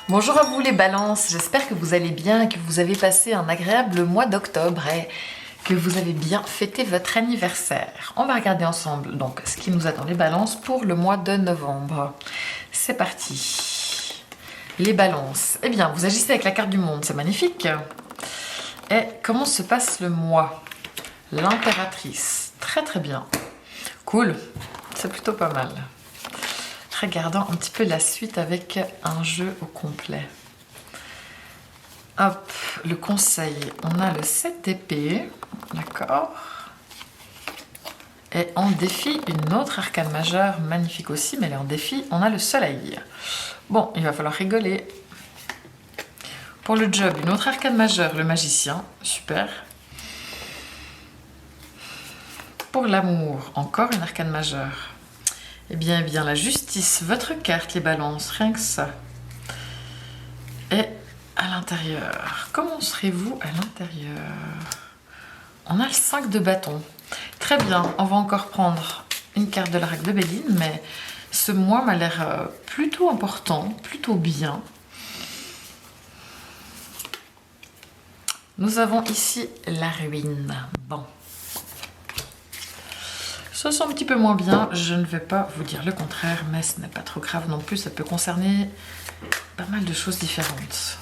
Bonjour à vous les balances, j'espère que vous allez bien et que vous avez passé un agréable mois d'octobre et que vous avez bien fêté votre anniversaire. On va regarder ensemble donc ce qui nous attend les balances pour le mois de novembre. C'est parti. Les balances, eh bien vous agissez avec la carte du monde, c'est magnifique. Et comment se passe le mois? L'impératrice, très très bien. Cool, c'est plutôt pas mal. Regardons un petit peu la suite avec un jeu au complet. Hop, le conseil, on a le 7 d'épée, d'accord. Et en défi, une autre arcane majeure, magnifique aussi, mais en défi, on a le soleil. Bon, il va falloir rigoler. Pour le job, une autre arcane majeure, le magicien, super. Pour l'amour, encore une arcane majeure. Eh bien, la justice, votre carte, les balances, rien que ça. Et à l'intérieur, comment serez-vous à l'intérieur? On a le 5 de bâton. Très bien, on va encore prendre une carte de la règle de Béline, mais ce mois m'a l'air plutôt important, plutôt bien. Nous avons ici la ruine. Bon. Ça sent un petit peu moins bien, je ne vais pas vous dire le contraire, mais ce n'est pas trop grave non plus, ça peut concerner pas mal de choses différentes.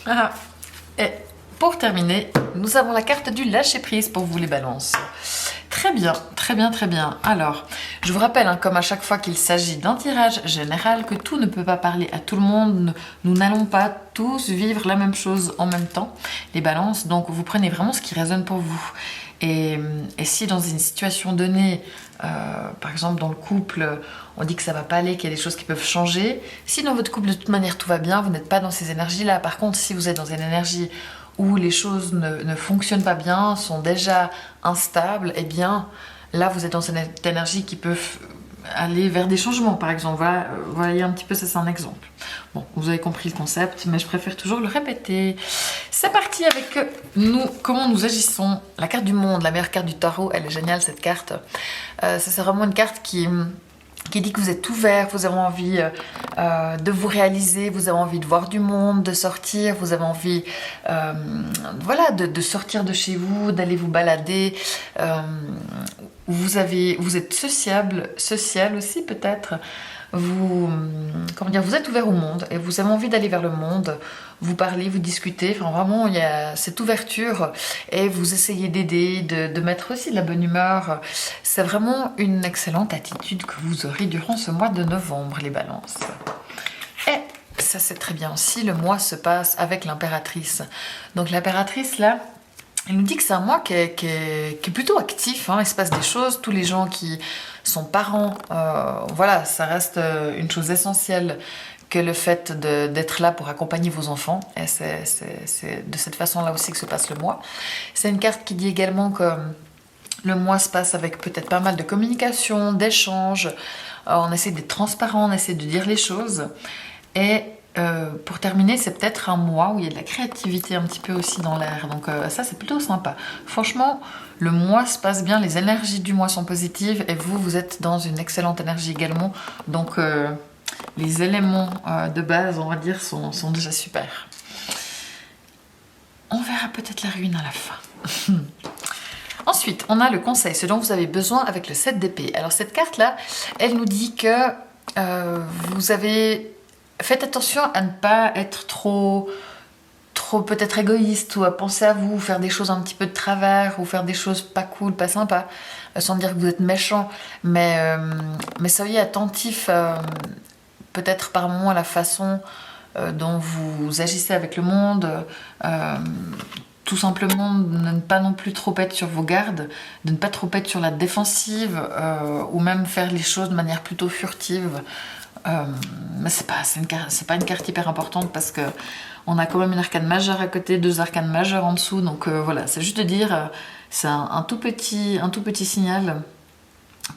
Ah, et pour terminer, nous avons la carte du lâcher-prise pour vous les balances. Très bien, très bien, très bien. Alors, je vous rappelle, comme à chaque fois qu'il s'agit d'un tirage général, que tout ne peut pas parler à tout le monde. Nous n'allons pas tous vivre la même chose en même temps, les balances. Donc, vous prenez vraiment ce qui résonne pour vous. Et si dans une situation donnée, par exemple dans le couple, on dit que ça va pas aller, qu'il y a des choses qui peuvent changer. Si dans votre couple, de toute manière, tout va bien, vous n'êtes pas dans ces énergies-là. Par contre, si vous êtes dans une énergie où les choses ne fonctionnent pas bien, sont déjà instables, eh bien là vous êtes dans cette énergie qui peut aller vers des changements par exemple. Voilà, voyez un petit peu, ça c'est un exemple. Bon, vous avez compris le concept, mais je préfère toujours le répéter. C'est parti avec nous, comment nous agissons. La carte du monde, la meilleure carte du tarot, elle est géniale cette carte. Ça c'est vraiment une carte qui dit que vous êtes ouvert, vous avez envie de vous réaliser, vous avez envie de voir du monde, de sortir, vous avez envie voilà, de sortir de chez vous, d'aller vous balader. Vous êtes social aussi peut-être. Comment dire, vous êtes ouvert au monde et vous avez envie d'aller vers le monde, vous parlez, vous discutez, enfin vraiment il y a cette ouverture et vous essayez d'aider, de mettre aussi de la bonne humeur. C'est vraiment une excellente attitude que vous aurez durant ce mois de novembre, les balances. Et ça c'est très bien aussi, le mois se passe avec l'impératrice. Donc l'impératrice là, elle nous dit que c'est un mois qui est plutôt actif, il se passe des choses, tous les gens qui sont parents, voilà, ça reste une chose essentielle que le fait d'être là pour accompagner vos enfants, et c'est de cette façon-là aussi que se passe le mois. C'est une carte qui dit également que le mois se passe avec peut-être pas mal de communication, d'échanges, on essaie d'être transparent, on essaie de dire les choses, et pour terminer, c'est peut-être un mois où il y a de la créativité un petit peu aussi dans l'air. Donc ça, c'est plutôt sympa. Franchement, le mois se passe bien, les énergies du mois sont positives et vous êtes dans une excellente énergie également. Donc les éléments de base, on va dire, sont déjà super. On verra peut-être la ruine à la fin. Ensuite, on a le conseil, ce dont vous avez besoin avec le 7 d'épée. Alors cette carte-là, elle nous dit que vous avez... Faites attention à ne pas être trop peut-être égoïste ou à penser à vous, faire des choses un petit peu de travers ou faire des choses pas cool, pas sympa, sans dire que vous êtes méchant, mais soyez attentif peut-être par moment à la façon dont vous agissez avec le monde, tout simplement de ne pas non plus trop être sur vos gardes, de ne pas trop être sur la défensive ou même faire les choses de manière plutôt furtive. Mais c'est pas une carte hyper importante parce que on a quand même une arcane majeure à côté, 2 arcanes majeures en dessous, donc voilà, c'est juste de dire, c'est un tout petit signal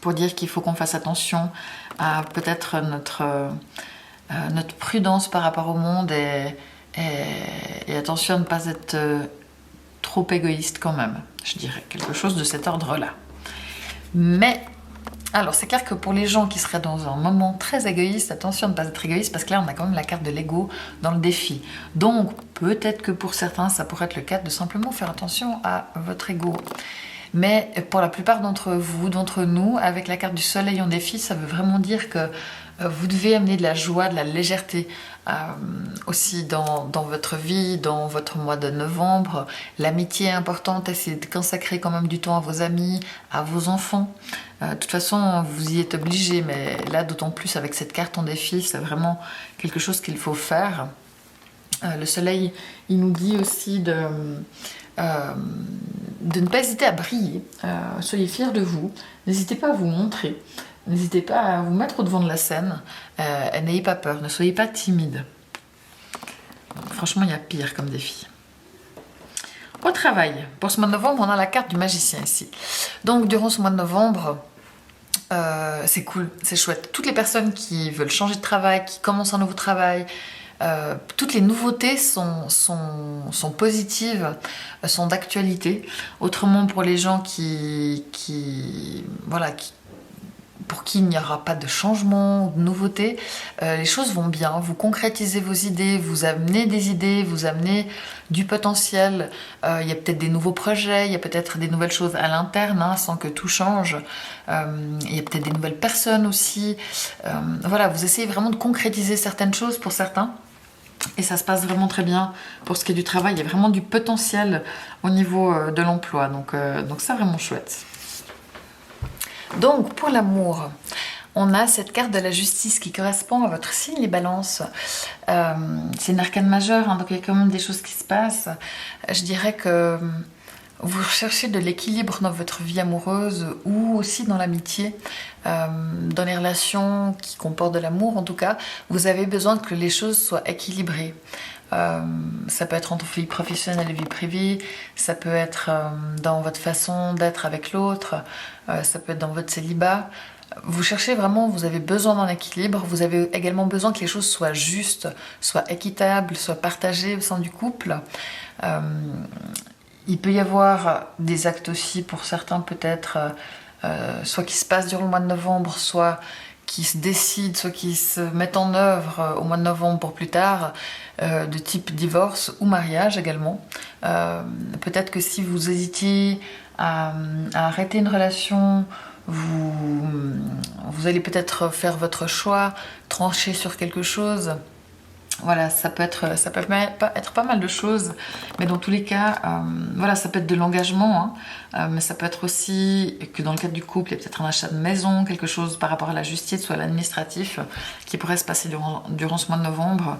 pour dire qu'il faut qu'on fasse attention à peut-être notre prudence par rapport au monde et attention à ne pas être trop égoïste quand même, je dirais quelque chose de cet ordre-là. Mais Alors, c'est clair que pour les gens qui seraient dans un moment très égoïste, attention de ne pas être égoïste, parce que là, on a quand même la carte de l'ego dans le défi. Donc, peut-être que pour certains, ça pourrait être le cas de simplement faire attention à votre ego. Mais pour la plupart d'entre vous, d'entre nous, avec la carte du soleil en défi, ça veut vraiment dire que vous devez amener de la joie, de la légèreté aussi dans votre vie, dans votre mois de novembre. L'amitié est importante, essayez de consacrer quand même du temps à vos amis, à vos enfants. De toute façon, vous y êtes obligé, mais là, d'autant plus avec cette carte en défi, c'est vraiment quelque chose qu'il faut faire. Le soleil, il nous dit aussi de ne pas hésiter à briller. Soyez fiers de vous. N'hésitez pas à vous montrer. N'hésitez pas à vous mettre au devant de la scène. N'ayez pas peur. Ne soyez pas timide. Franchement, il y a pire comme défi. Au travail, pour ce mois de novembre, on a la carte du magicien ici. Donc, durant ce mois de novembre, c'est cool, c'est chouette. Toutes les personnes qui veulent changer de travail, qui commencent un nouveau travail, toutes les nouveautés sont positives, sont d'actualité. Autrement, pour les gens pour qui il n'y aura pas de changement ou de nouveauté, les choses vont bien. Vous concrétisez vos idées, vous amenez des idées, vous amenez du potentiel. Il y a peut-être des nouveaux projets, il y a peut-être des nouvelles choses à l'interne, sans que tout change. Il y a peut-être des nouvelles personnes aussi. Voilà, vous essayez vraiment de concrétiser certaines choses pour certains. Et ça se passe vraiment très bien pour ce qui est du travail. Il y a vraiment du potentiel au niveau de l'emploi. Donc c'est vraiment chouette. Donc, pour l'amour, on a cette carte de la justice qui correspond à votre signe, les balances. C'est une arcane majeure, donc il y a quand même des choses qui se passent. Je dirais que vous recherchez de l'équilibre dans votre vie amoureuse ou aussi dans l'amitié, dans les relations qui comportent de l'amour en tout cas. Vous avez besoin que les choses soient équilibrées. Ça peut être entre vie professionnelle et vie privée, ça peut être dans votre façon d'être avec l'autre, ça peut être dans votre célibat. Vous cherchez vraiment, vous avez besoin d'un équilibre, vous avez également besoin que les choses soient justes, soient équitables, soient partagées au sein du couple. Il peut y avoir des actes aussi pour certains peut-être, soit qui se passent durant le mois de novembre, soit qui se décident, soit qui se mettent en œuvre au mois de novembre pour plus tard, de type divorce ou mariage également. Peut-être que si vous hésitiez à arrêter une relation, vous allez peut-être faire votre choix, trancher sur quelque chose. Voilà, ça peut être pas mal de choses, mais dans tous les cas, voilà, ça peut être de l'engagement, mais ça peut être aussi que dans le cadre du couple, il y a peut-être un achat de maison, quelque chose par rapport à la justice ou à l'administratif qui pourrait se passer durant ce mois de novembre.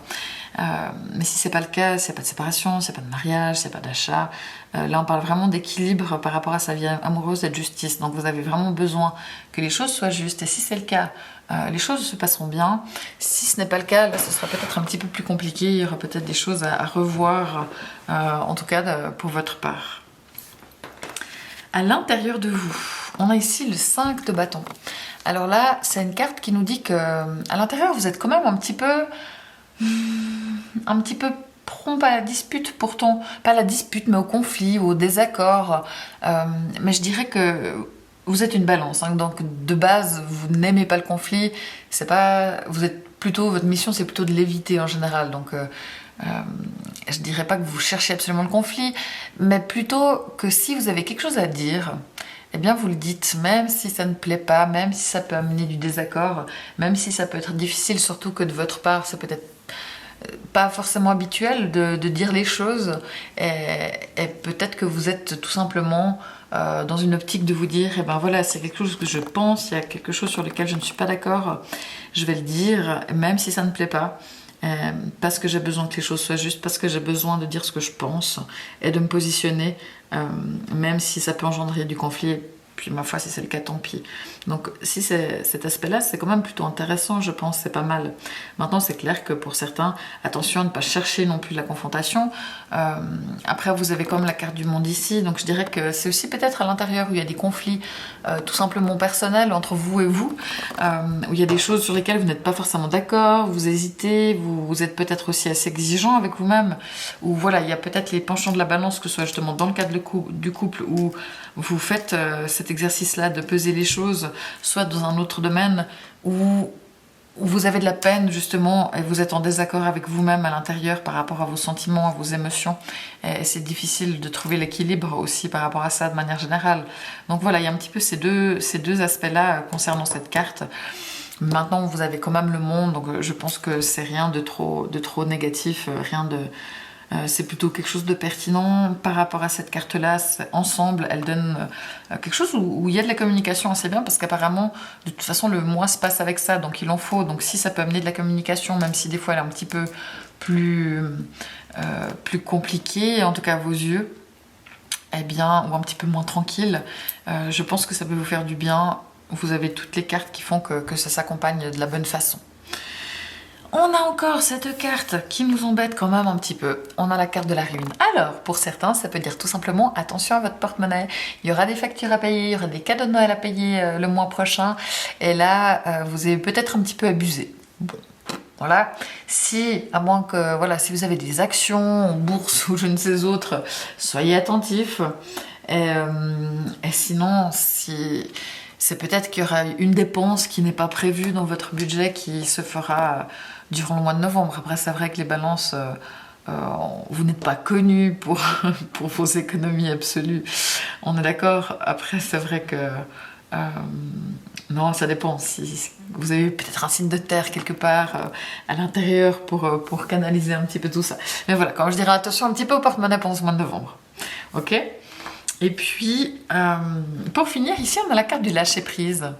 Mais si c'est pas le cas, s'il n'y a pas de séparation, s'il n'y a pas de mariage, s'il n'y a pas d'achat, là on parle vraiment d'équilibre par rapport à sa vie amoureuse et de justice. Donc vous avez vraiment besoin que les choses soient justes. Et si c'est le cas, les choses se passeront bien. Si ce n'est pas le cas, là ce sera peut-être un petit peu plus compliqué. Il y aura peut-être des choses à revoir, en tout cas pour votre part. À l'intérieur de vous, on a ici le 5 de bâton. Alors là, c'est une carte qui nous dit que à l'intérieur, vous êtes quand même un petit peu prompt à la dispute, pourtant pas à la dispute, mais au conflit, au désaccord. Mais je dirais que vous êtes une balance, donc de base, vous n'aimez pas le conflit. Votre mission, c'est plutôt de l'éviter en général. Donc je dirais pas que vous cherchez absolument le conflit, mais plutôt que si vous avez quelque chose à dire, eh bien vous le dites, même si ça ne plaît pas, même si ça peut amener du désaccord, même si ça peut être difficile, surtout que de votre part, ça peut être pas forcément habituel de dire les choses, et peut-être que vous êtes tout simplement dans une optique de vous dire, eh ben voilà, c'est quelque chose que je pense, il y a quelque chose sur lequel je ne suis pas d'accord, je vais le dire, même si ça ne plaît pas. Parce que j'ai besoin que les choses soient justes, parce que j'ai besoin de dire ce que je pense et de me positionner, même si ça peut engendrer du conflit. Puis ma foi, si c'est le cas, tant pis. Donc si c'est cet aspect-là, c'est quand même plutôt intéressant, je pense, c'est pas mal. Maintenant, c'est clair que pour certains, attention à ne pas chercher non plus la confrontation. Après, vous avez quand même la carte du monde ici, donc je dirais que c'est aussi peut-être à l'intérieur où il y a des conflits tout simplement personnels entre vous et vous, où il y a des choses sur lesquelles vous n'êtes pas forcément d'accord, vous hésitez, vous êtes peut-être aussi assez exigeant avec vous-même, ou voilà, il y a peut-être les penchants de la balance, que ce soit justement dans le cadre du couple où vous faites cet exercice-là de peser les choses, soit dans un autre domaine où vous avez de la peine justement et vous êtes en désaccord avec vous-même à l'intérieur par rapport à vos sentiments, à vos émotions. Et c'est difficile de trouver l'équilibre aussi par rapport à ça de manière générale. Donc voilà, il y a un petit peu ces deux aspects-là concernant cette carte. Maintenant, vous avez quand même le monde, donc je pense que c'est rien de trop négatif, rien de... c'est plutôt quelque chose de pertinent par rapport à cette carte-là. Ensemble, elle donne quelque chose où il y a de la communication assez bien, parce qu'apparemment, de toute façon, le mois se passe avec ça, donc il en faut. Donc si ça peut amener de la communication, même si des fois elle est un petit peu plus compliquée, en tout cas à vos yeux, eh bien, ou un petit peu moins tranquille, je pense que ça peut vous faire du bien. Vous avez toutes les cartes qui font que ça s'accompagne de la bonne façon. On a encore cette carte qui nous embête quand même un petit peu. On a la carte de la ruine. Alors, pour certains, ça peut dire tout simplement attention à votre porte-monnaie. Il y aura des factures à payer, il y aura des cadeaux de Noël à payer le mois prochain. Et là, vous avez peut-être un petit peu abusé. Bon, voilà. Si, à moins que, voilà, si vous avez des actions en bourse ou je ne sais autre, soyez attentifs. Et sinon, si... c'est peut-être qu'il y aura une dépense qui n'est pas prévue dans votre budget qui se fera durant le mois de novembre. Après, c'est vrai que les balances, vous n'êtes pas connus pour vos économies absolues. On est d'accord. Après, c'est vrai que... non, ça dépend. Si vous avez peut-être un signe de terre quelque part à l'intérieur pour canaliser un petit peu tout ça. Mais voilà, quand je dirais attention un petit peu au porte-monnaie pendant ce mois de novembre. Ok ? Et puis, pour finir, ici, on a la carte du lâcher-prise.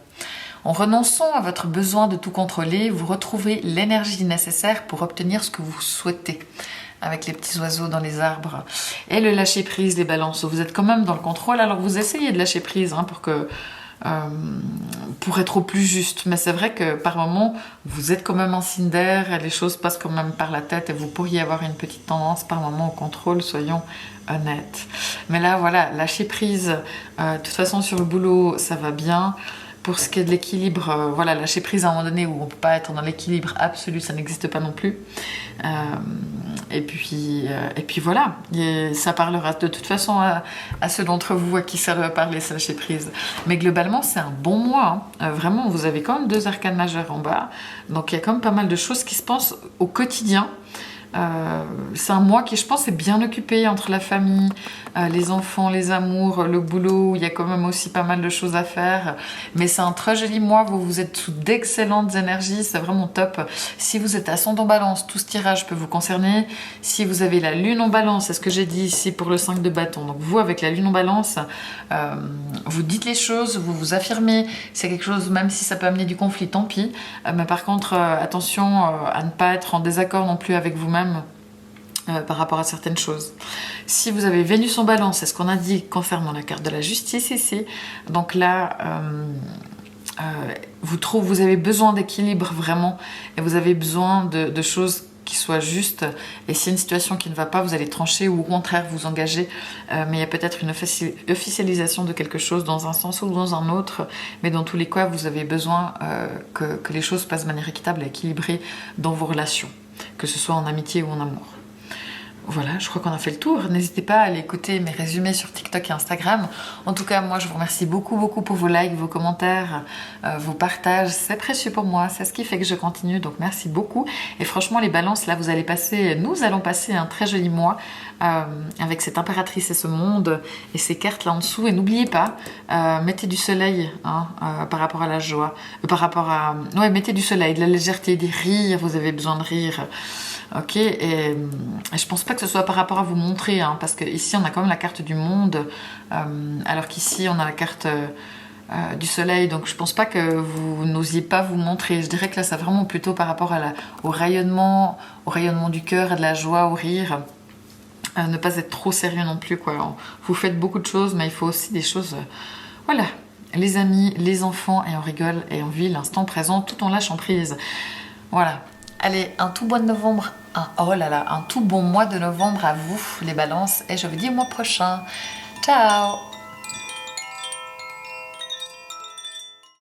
En renonçant à votre besoin de tout contrôler, vous retrouvez l'énergie nécessaire pour obtenir ce que vous souhaitez, avec les petits oiseaux dans les arbres. Et le lâcher-prise, les balances, vous êtes quand même dans le contrôle, alors vous essayez de lâcher prise pour être au plus juste. Mais c'est vrai que par moment, vous êtes quand même un signe d'air, et les choses passent quand même par la tête, et vous pourriez avoir une petite tendance par moment au contrôle, soyons honnête. Mais là, voilà, lâcher prise. De toute façon, sur le boulot, ça va bien. Pour ce qui est de l'équilibre, voilà, lâcher prise à un moment donné où on ne peut pas être dans l'équilibre absolu, ça n'existe pas non plus. Et puis voilà, et ça parlera de toute façon à ceux d'entre vous à qui ça doit parler, ça lâcher prise. Mais globalement, c'est un bon mois. Hein. Vraiment, vous avez quand même 2 arcanes majeures en bas. Donc il y a quand même pas mal de choses qui se passent au quotidien. C'est un mois qui, je pense, est bien occupé entre la famille, les enfants, les amours, le boulot. Il y a quand même aussi pas mal de choses à faire. Mais c'est un très joli mois. Vous êtes sous d'excellentes énergies. C'est vraiment top. Si vous êtes ascendant balance, tout ce tirage peut vous concerner. Si vous avez la lune en balance, c'est ce que j'ai dit ici pour le 5 de bâton. Donc vous, avec la lune en balance, vous dites les choses, vous vous affirmez. C'est quelque chose, même si ça peut amener du conflit, tant pis. Mais par contre, attention à ne pas être en désaccord non plus avec vous-même. Par rapport à certaines choses. Si vous avez Vénus en balance, c'est ce qu'on a dit concernant la carte de la justice ici. Donc là, vous avez besoin d'équilibre vraiment, et vous avez besoin de choses qui soient justes. Et s'il y a une situation qui ne va pas, vous allez trancher ou au contraire vous engager. Mais il y a peut-être une officialisation de quelque chose dans un sens ou dans un autre. Mais dans tous les cas, vous avez besoin que les choses passent de manière équitable et équilibrée dans vos relations, que ce soit en amitié ou en amour. Voilà, je crois qu'on a fait le tour. N'hésitez pas à aller écouter mes résumés sur TikTok et Instagram. En tout cas, moi, je vous remercie beaucoup, beaucoup pour vos likes, vos commentaires, vos partages. C'est précieux pour moi. C'est ce qui fait que je continue. Donc, merci beaucoup. Et franchement, les balances, là, nous allons passer un très joli mois avec cette impératrice et ce monde et ces cartes là en dessous. Et n'oubliez pas, mettez du soleil par rapport à la joie. Mettez du soleil, de la légèreté, des rires. Vous avez besoin de rire. Ok, et je pense pas que ce soit par rapport à vous montrer, parce que ici on a quand même la carte du monde, alors qu'ici on a la carte du soleil, donc je pense pas que vous n'osiez pas vous montrer. Je dirais que là c'est vraiment plutôt par rapport au rayonnement du cœur et de la joie, au rire. Ne pas être trop sérieux non plus, quoi. Vous faites beaucoup de choses, mais il faut aussi des choses, voilà, les amis, les enfants, et on rigole et on vit l'instant présent tout en lâchant prise. Voilà. Allez, un tout bon novembre, un tout bon mois de novembre à vous, les balances, et je vous dis au mois prochain. Ciao!